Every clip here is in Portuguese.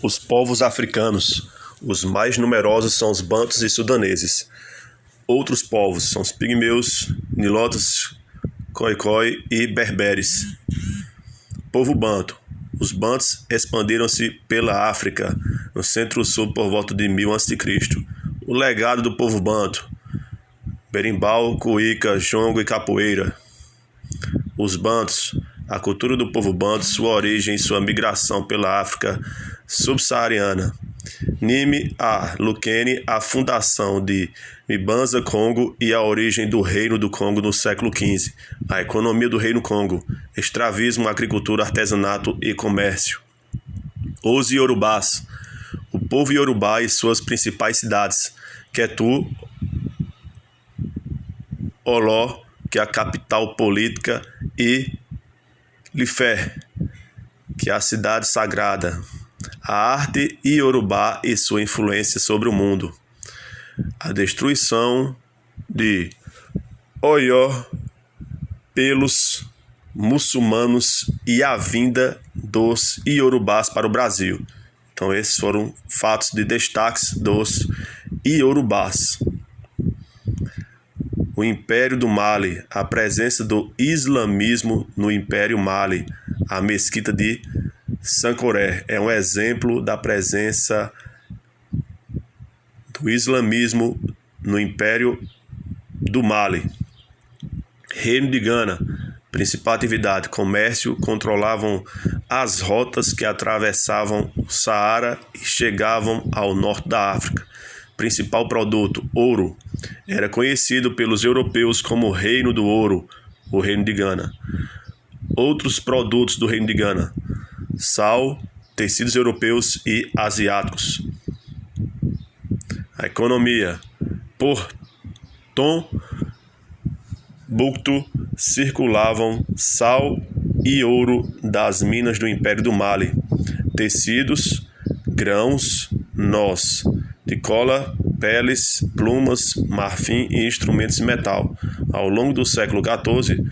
Os povos africanos. Os mais numerosos são os bantus e sudaneses. Outros povos são os pigmeus, nilotas, khoikhoi e berberes. Povo banto. Os bantus expandiram-se pela África, no centro-sul por volta de 1000 a.C. O legado do povo banto: berimbau, cuíca, jongo e capoeira. Os bantus. A cultura do povo banto, sua origem e sua migração pela África subsaariana. Nime a Lukene, a fundação de Mbanza Congo e a origem do Reino do Congo no século XV. A economia do Reino Congo: escravismo, agricultura, artesanato e comércio. Os Iorubás. O povo Iorubá e suas principais cidades: Ketu, Oló, que é a capital política, e Lifé, que é a cidade sagrada. A arte iorubá e sua influência sobre o mundo. A destruição de Oió pelos muçulmanos e a vinda dos iorubás para o Brasil. Então esses foram fatos de destaques dos iorubás. O Império do Mali. A presença do islamismo no Império Mali. A mesquita de Sankoré é um exemplo da presença do islamismo no Império do Mali. Reino de Gana. Principal atividade: comércio, controlavam as rotas que atravessavam o Saara e chegavam ao norte da África. Principal produto: ouro. Era conhecido pelos europeus como Reino do Ouro, o Reino de Gana. Outros produtos do Reino de Gana: sal, tecidos europeus e asiáticos. A economia: por Tombouctou circulavam sal e ouro das minas do Império do Mali, tecidos, grãos, nós de cola, peles, plumas, marfim e instrumentos de metal. Ao longo do século XIV,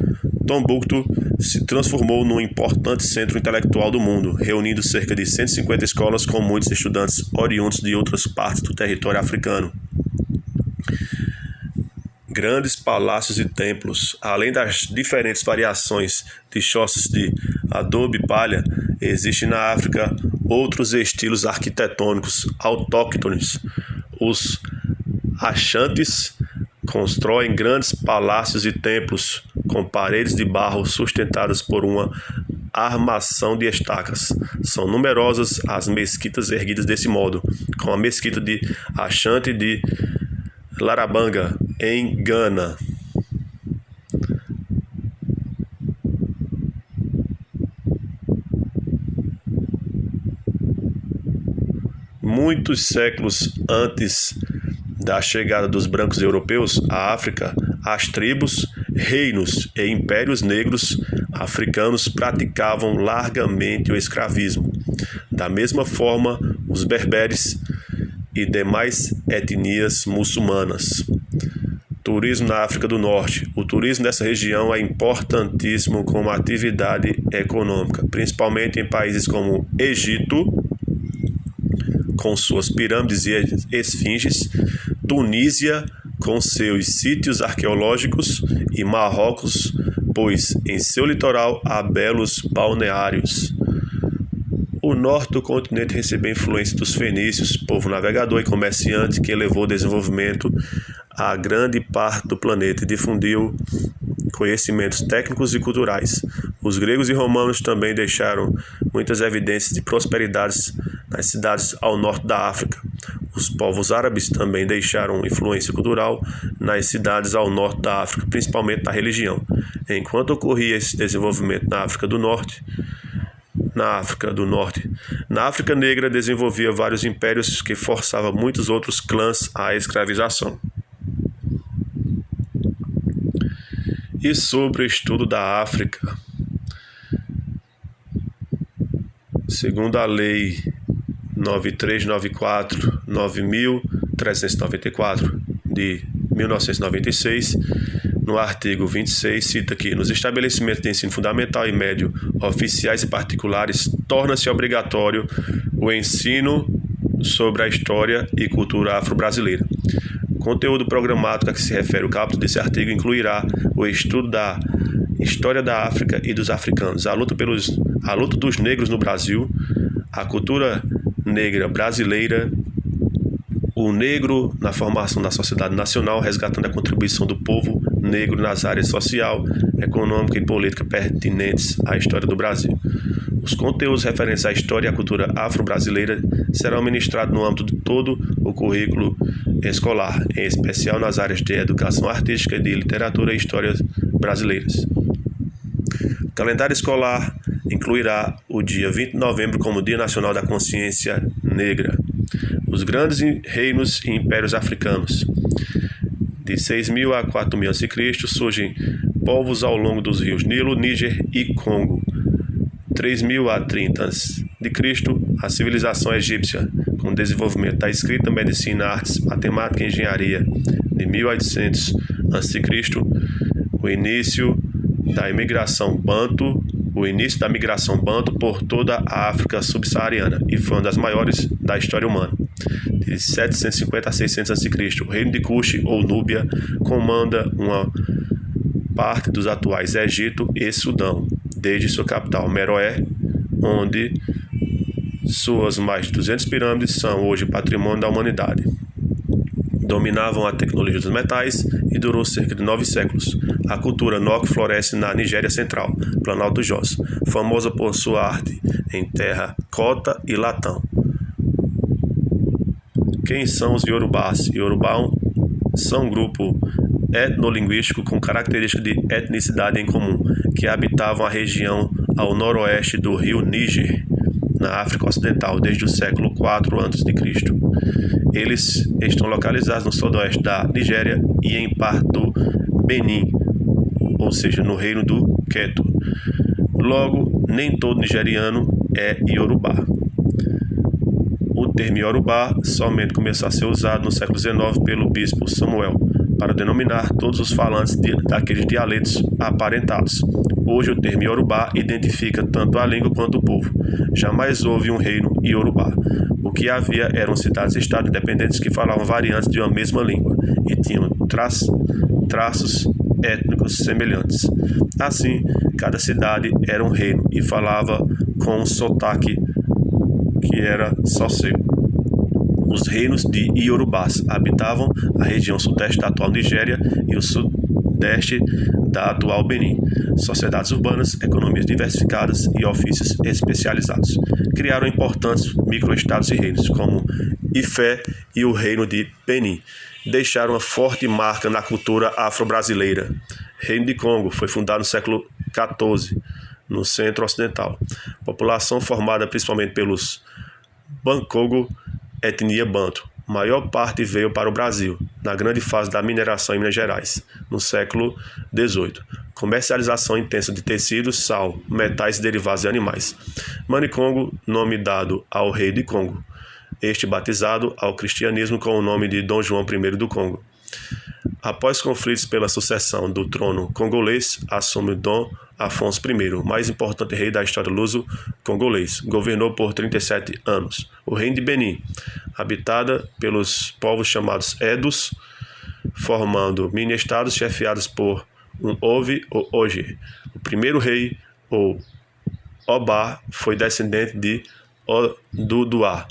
Tombouctou se transformou num importante centro intelectual do mundo, reunindo cerca de 150 escolas com muitos estudantes oriundos de outras partes do território africano. Grandes palácios e templos. Além das diferentes variações de choças de adobe e palha, existem na África outros estilos arquitetônicos autóctones. Os Achantes constroem grandes palácios e templos com paredes de barro sustentadas por uma armação de estacas. São numerosas as mesquitas erguidas desse modo, como a mesquita de Achante de Larabanga, em Gana. Muitos séculos antes da chegada dos brancos europeus à África, as tribos, reinos e impérios negros africanos praticavam largamente o escravismo. Da mesma forma, os berberes e demais etnias muçulmanas. Turismo na África do Norte. O turismo nessa região é importantíssimo como atividade econômica, principalmente em países como Egito, com suas pirâmides e esfinges, Tunísia, com seus sítios arqueológicos, e Marrocos, pois em seu litoral há belos balneários. O norte do continente recebeu influência dos fenícios, povo navegador e comerciante que levou desenvolvimento a grande parte do planeta e difundiu conhecimentos técnicos e culturais. Os gregos e romanos também deixaram muitas evidências de prosperidades nas cidades ao norte da África. Os povos árabes também deixaram influência cultural nas cidades ao norte da África, principalmente na religião. Enquanto ocorria esse desenvolvimento na África Negra desenvolvia vários impérios que forçavam muitos outros clãs à escravização. E sobre o estudo da África, segundo a Lei 9394/9394 de 1996, no artigo 26, cita que nos estabelecimentos de ensino fundamental e médio, oficiais e particulares, torna-se obrigatório o ensino sobre a história e cultura afro-brasileira. O conteúdo programático a que se refere o capítulo desse artigo incluirá o estudo da história da África e dos africanos, a luta dos negros no Brasil, a cultura negra brasileira, o negro na formação da sociedade nacional, resgatando a contribuição do povo negro nas áreas social, econômica e política pertinentes à história do Brasil. Os conteúdos referentes à história e à cultura afro-brasileira serão ministrados no âmbito de todo o currículo escolar, em especial nas áreas de educação artística e de literatura e histórias brasileiras. O calendário escolar incluirá o dia 20 de novembro como Dia Nacional da Consciência Negra. Os grandes reinos e impérios africanos. De 6.000 a 4.000 a.C., surgem povos ao longo dos rios Nilo, Níger e Congo. 3.000 a 30 a.C., a civilização egípcia, com o desenvolvimento da escrita, medicina, artes, matemática e engenharia. De 1.800 a.C., o início da migração banto por toda a África subsaariana e foi uma das maiores da história humana. De 750 a 600 a.C., o reino de Cuxi ou Núbia comanda uma parte dos atuais Egito e Sudão, desde sua capital Meroé, onde suas mais de 200 pirâmides são hoje patrimônio da humanidade. Dominavam a tecnologia dos metais e durou cerca de 9 séculos. A cultura Nok floresce na Nigéria Central, Planalto Jos, famosa por sua arte em terra cota e latão. Quem são os Yorubás? Yorubá são um grupo etnolinguístico com características de etnicidade em comum, que habitavam a região ao noroeste do rio Níger, na África Ocidental, desde o século IV a.C. Eles estão localizados no sudoeste da Nigéria e em parte do Benin, ou seja, no reino do Queto. Logo, nem todo nigeriano é Yorubá. O termo Yorubá somente começou a ser usado no século XIX pelo bispo Samuel, para denominar todos os falantes daqueles dialetos aparentados. Hoje o termo Yorubá identifica tanto a língua quanto o povo. Jamais houve um reino Yorubá. O que havia eram cidades-estados independentes que falavam variantes de uma mesma língua e tinham traços étnicos semelhantes. Assim, cada cidade era um reino e falava com um sotaque que era só seu. Os reinos de Yorubás habitavam a região sudeste da atual Nigéria e o sudeste da atual Benin. Sociedades urbanas, economias diversificadas e ofícios especializados. Criaram importantes microestados e reinos, como Ifé e o reino de Benin. Deixaram uma forte marca na cultura afro-brasileira. Reino de Congo foi fundado no século XIV, no centro-ocidental. População formada principalmente pelos Bankogo, etnia banto. Maior parte veio para o Brasil, na grande fase da mineração em Minas Gerais, no século XVIII. Comercialização intensa de tecidos, sal, metais e derivados de animais. Manicongo, nome dado ao rei de Congo. Este batizado ao cristianismo com o nome de Dom João I do Congo. Após conflitos pela sucessão do trono congolês, assume Dom Afonso I, o mais importante rei da história luso-congolês. Governou por 37 anos. O reino de Benin, habitada pelos povos chamados Edos, formando mini-estados chefiados por um Ovi ou Oje. O primeiro rei, ou Obá, foi descendente de Oduduá,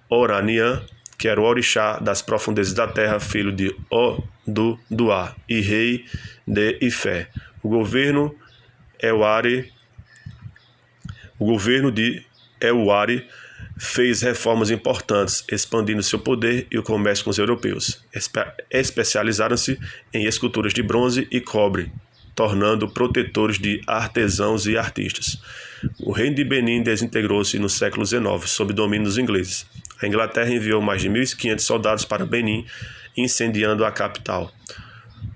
Oranian, que era o orixá das profundezas da terra, filho de Oduduá e rei de Ifé. O governo de Ewari fez reformas importantes, expandindo seu poder e o comércio com os europeus. Especializaram-se em esculturas de bronze e cobre, tornando protetores de artesãos e artistas. O reino de Benin desintegrou-se no século XIX, sob domínio dos ingleses. A Inglaterra enviou mais de 1.500 soldados para Benin, incendiando a capital.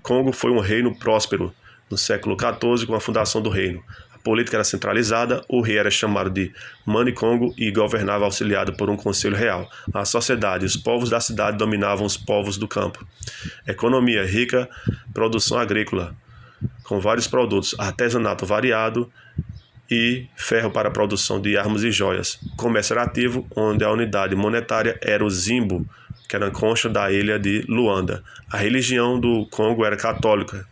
Congo foi um reino próspero no século XIV com a fundação do reino. política era centralizada, o rei era chamado de Manicongo e governava auxiliado por um conselho real. A sociedade, os povos da cidade dominavam os povos do campo. Economia rica, produção agrícola, com vários produtos, artesanato variado e ferro para a produção de armas e joias. O comércio era ativo, onde a unidade monetária era o zimbo, que era a concha da ilha de Luanda. A religião do Congo era católica,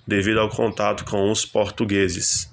devido ao contato com os portugueses.